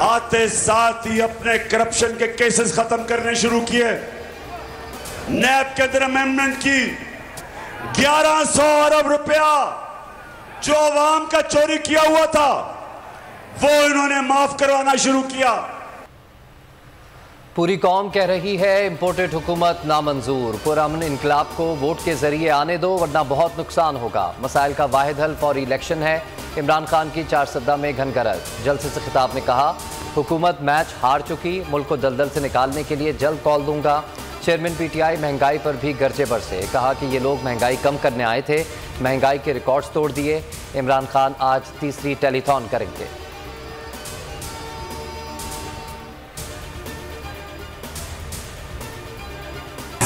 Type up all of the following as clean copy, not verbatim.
आते साथ ही अपने करप्शन के केसेस खत्म करने शुरू किए। नैब के अंदर अमेंडमेंट की 1100 अरब रुपया जो अवाम का चोरी किया हुआ था वो इन्होंने माफ करवाना शुरू किया। पूरी कौम कह रही है इंपोर्टेड हुकूमत नामंजूर। पुरअमन इनकलाब को वोट के जरिए आने दो वरना बहुत नुकसान होगा। मसाइल का वाहिद हल फौरी इलेक्शन है। इमरान खान की 4 सद्दा में घनगरज। जलसे से खिताब में कहा हुकूमत मैच हार चुकी, मुल्क को दलदल से निकालने के लिए जल्द कॉल दूंगा। चेयरमैन पीटीआई महंगाई पर भी गरजे बरसे। कहा कि ये लोग महंगाई कम करने आए थे, महंगाई के रिकॉर्ड्स तोड़ दिए। इमरान खान आज तीसरी टेलीथॉन करेंगे।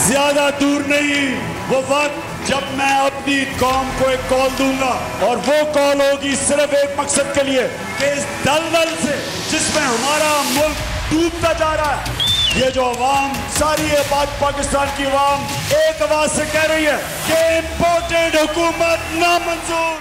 ज्यादा दूर नहीं वो वक्त जब मैं अपनी कौम को एक कॉल दूंगा और वो कॉल होगी सिर्फ एक मकसद के लिए कि इस दलदल से जिसमें हमारा मुल्क डूबता जा रहा है, ये जो अवाम सारी पाकिस्तान की अवाम एक आवाज से कह रही है कि इंपोर्टेड हुकूमत नामंजूर।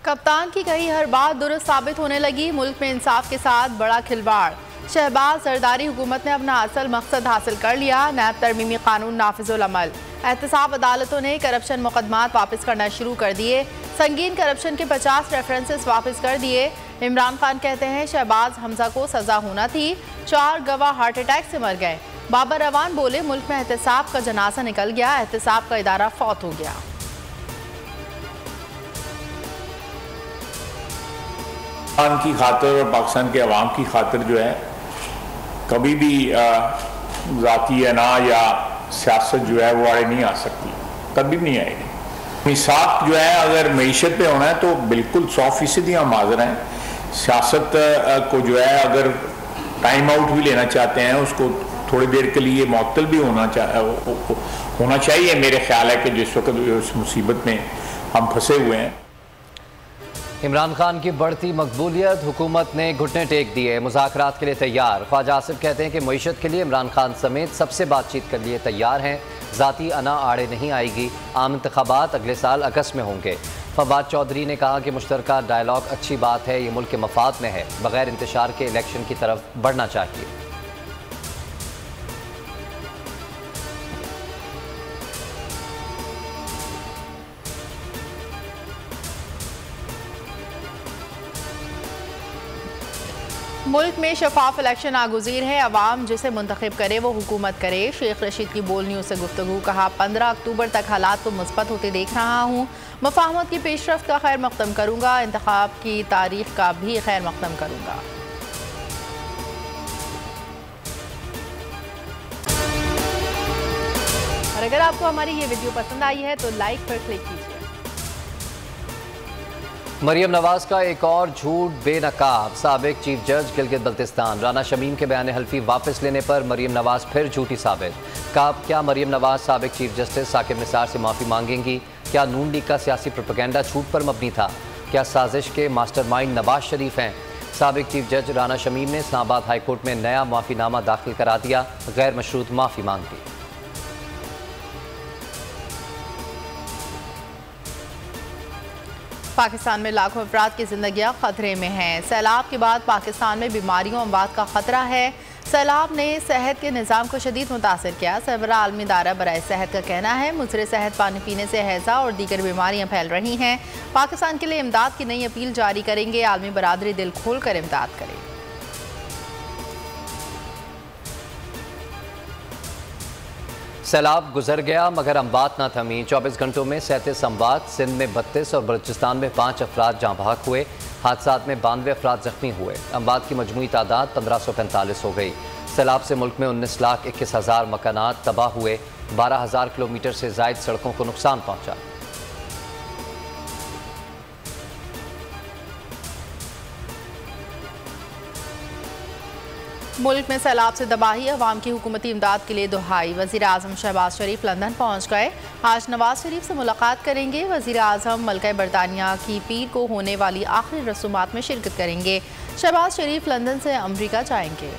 कप्तान की कही हर बात दुरुस्त साबित होने लगी। मुल्क में इंसाफ के साथ बड़ा खिलवाड़। शहबाज सरदारी हुकूमत ने अपना असल मकसद हासिल कर लिया। नैब तरमीमी कानून नाफिजुल अमल। एहतसाब अदालतों ने करप्शन मुकदमात वापस करना शुरू कर दिए। संगीन करप्शन के 50 रेफरेंसेस वापस कर दिए। इमरान खान कहते हैं शहबाज हमजा को सजा होना थी, 4 गवाह हार्ट अटैक से मर गए। बाबर रवान बोले मुल्क में एहतसाब का जनाजा निकल गया, एहतसाब का इदारा फौत हो गया। पाकिस्तान की खातिर और पाकिस्तान के अवाम की खातिर जो है कभी भी ज़ाती अना या सियासत जो है वो आड़े नहीं आ सकती, कभी भी नहीं आएगी। इंसाफ जो है अगर मईशत पे होना है तो बिल्कुल 100% हम हाजिर हैं। सियासत को जो है अगर टाइम आउट भी लेना चाहते हैं उसको थोड़ी देर के लिए मुअत्तल भी होना चाहिए। मेरे ख्याल है कि जिस वक्त उस मुसीबत में हम फंसे हुए हैं। इमरान खान की बढ़ती मकबूलियत, हुकूमत ने घुटने टेक दिए, मुज़ाकरात के लिए तैयार। ख्वाजा आसिफ कहते हैं कि मईशत के लिए इमरान खान समेत सबसे बातचीत के लिए तैयार हैं। ज़ाती अना आड़े नहीं आएगी। आम इंतखाबात अगले साल अगस्त में होंगे। फवाद चौधरी ने कहा कि मुश्तरका डायलॉग अच्छी बात है, ये मुल्क के मफाद में है, बगैर इंतशार के इलेक्शन की तरफ बढ़ना चाहिए। मुल्क में शफाफ इलेक्शन नागुज़ीर है। अवाम जिसे मुंतखब करे वो हुकूमत करे। शेख रशीद की बोल न्यूज़ से गुफ्तगू। कहा 15 अक्टूबर तक हालात को मुस्बत होते देख रहा हूँ। मफाहमत की पेशरफ्त का खैर मकदम करूँगा, इंतखाब की तारीख का भी खैर मकदम करूँगा। और अगर आपको हमारी ये वीडियो पसंद आई है तो लाइक पर क्लिक कीजिए। मरियम नवाज का एक और झूठ बेनकाब। साबिक चीफ जज गिलगित बल्तिस्तान राना शमीम के बयान हल्फी वापस लेने पर मरियम नवाज फिर झूठी साबित। कहा क्या मरियम नवाज साबिक चीफ जस्टिस साकिब निसार से माफ़ी मांगेंगी? क्या नून लीग का सियासी प्रोपेगेंडा झूठ पर मबनी था? क्या साजिश के मास्टरमाइंड नवाज शरीफ हैं? साबिक चीफ जज राना शमीम ने इस्लामाबाद हाईकोर्ट में नया माफ़ीनामा दाखिल करा दिया, गैर मशरूत माफ़ी मांग दी। पाकिस्तान में लाखों अफराद की जिंदगियां खतरे में हैं। सैलाब के बाद पाकिस्तान में बीमारियों अमवात का खतरा है। सैलाब ने सेहत के निज़ाम को शदीद मुतासर किया। सरबराह आलमी इदारा बराए सेहत का कहना है मुज़र सेहत पानी पीने से हैज़ा और दीगर बीमारियां फैल रही हैं। पाकिस्तान के लिए इमदाद की नई अपील जारी करेंगे। आलमी बरादरी दिल खोल कर इमदाद करे। सैलाब गुजर गया मगर अमवात न थमी। 24 घंटों में 37 अमवात, सिंध में 32 और बलूचिस्तान में 5 अफराद जाँ बहक हुए। हादसात में 92 अफराद जख्मी हुए। अमवात की मजमूई तादाद 1545 हो गई। सैलाब से मुल्क में 19,21,000 मकानात तबाह हुए। 12,000 किलोमीटर से ज़ायद सड़कों को नुकसान पहुँचा। मुल्क में सैलाब से तबाही, अवाम की हुकूमती इमदाद के लिए दुहाई। वज़ीर आज़म शहबाज शरीफ लंदन पहुँच गए। आज नवाज शरीफ से मुलाकात करेंगे। वज़ीर आज़म मलका बरतानिया की पीर को होने वाली आखिरी रसूमात में शिरकत करेंगे। शहबाज शरीफ लंदन से अमरीका जाएंगे।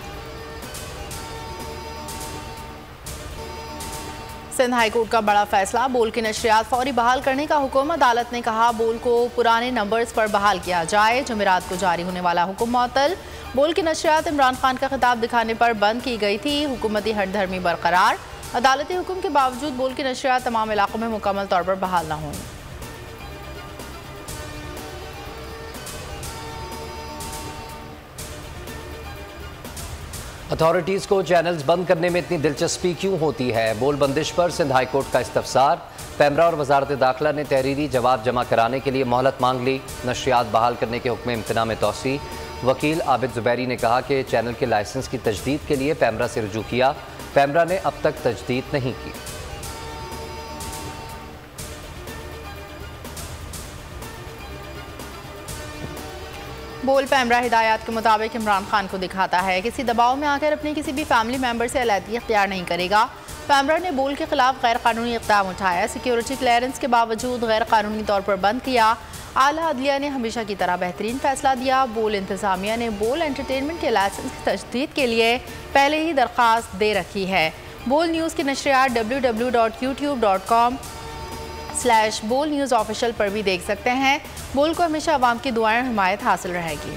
सिंध हाई कोर्ट का बड़ा फैसला, बोल की नशरियात फौरी बहाल करने का हुक्म। अदालत ने कहा बोल को पुराने नंबर्स पर बहाल किया जाए। जुमेरात को जारी होने वाला हुक्म मुअत्तल। बोल की नशरियात इमरान खान का खिताब दिखाने पर बंद की गई थी। हुकूमती हठधर्मी बरकरार। अदालती हुक्म के बावजूद बोल की नशरियात तमाम इलाकों में मुकम्मल तौर पर बहाल न हुई। अथॉरिटीज़ को चैनल्स बंद करने में इतनी दिलचस्पी क्यों होती है? बोल बंदिश पर सिंध हाई कोर्ट का इस्तफसार। पैमरा और वजारत दाखिला ने तहरीरी जवाब जमा कराने के लिए मोहलत मांग ली। नशरियात बहाल करने के हुक्म इम्तना में तोसी। वकील आबिद जुबैरी ने कहा कि चैनल के लाइसेंस की तजदीद के लिए पैमरा से रुजू किया। पैमरा ने अब तक तजदीद नहीं की। बोल पैमरा हिदायत के मुताबिक इमरान खान को दिखाता है, किसी दबाव में आकर अपने किसी भी फैमिली मेंबर से अलहदगी इख्तियार नहीं करेगा। पैमरा ने बोल के खिलाफ गैर कानूनी इक़दाम उठाया। सिक्योरिटी क्लियरेंस के बावजूद गैर कानूनी तौर पर बंद किया। आला अदलिया ने हमेशा की तरह बेहतरीन फैसला दिया। बोल इंतजामिया ने बोल एंटरटेनमेंट के लाइसेंस की तजदीद के लिए पहले ही दरख्वास्त दे रखी है। बोल न्यूज़ की नशरियात www.youtube.com/बोल न्यूज़ ऑफिशियल पर भी देख सकते हैं। बोल को हमेशा अवाम की दुआएं और हिमायत हासिल रहेगी।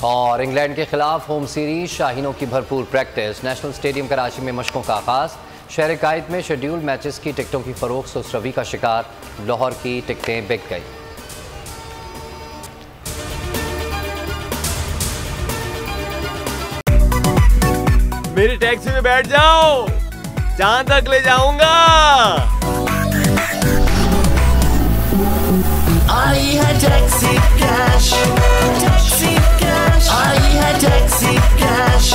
और इंग्लैंड के खिलाफ होम सीरीज, शाहीनों की भरपूर प्रैक्टिस। नेशनल स्टेडियम कराची में मशकों का आगाज। शहर कायद में शेड्यूल्ड मैचेस की टिकटों की फरोख्त सुस्रवी का शिकार। लाहौर की टिकटें बिक गई। मेरी टैक्सी में बैठ जाओ, जहां तक ले जाऊंगा। आई है टैक्सी कैश, टैक्सी कैश, आई है टैक्सी कैश,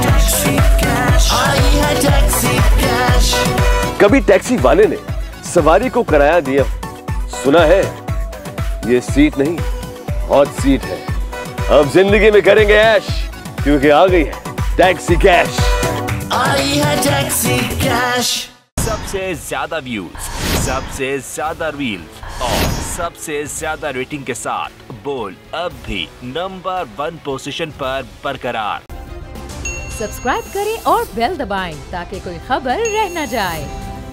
टैक्सी कैश, आई है टैक्सी कैश। कभी टैक्सी वाले ने सवारी को किराया दिया, सुना है ये सीट नहीं हॉट सीट है। अब जिंदगी में करेंगे ऐश, क्योंकि आ गई है टैक्सी कैश। आई है टैक्सी कैश। सबसे ज्यादा व्यूज, सबसे ज्यादा रील्स और सबसे ज्यादा रेटिंग के साथ बोल अब भी नंबर 1 पोजीशन पर बरकरार। सब्सक्राइब करें और बेल दबाएं ताकि कोई खबर रह न जाए।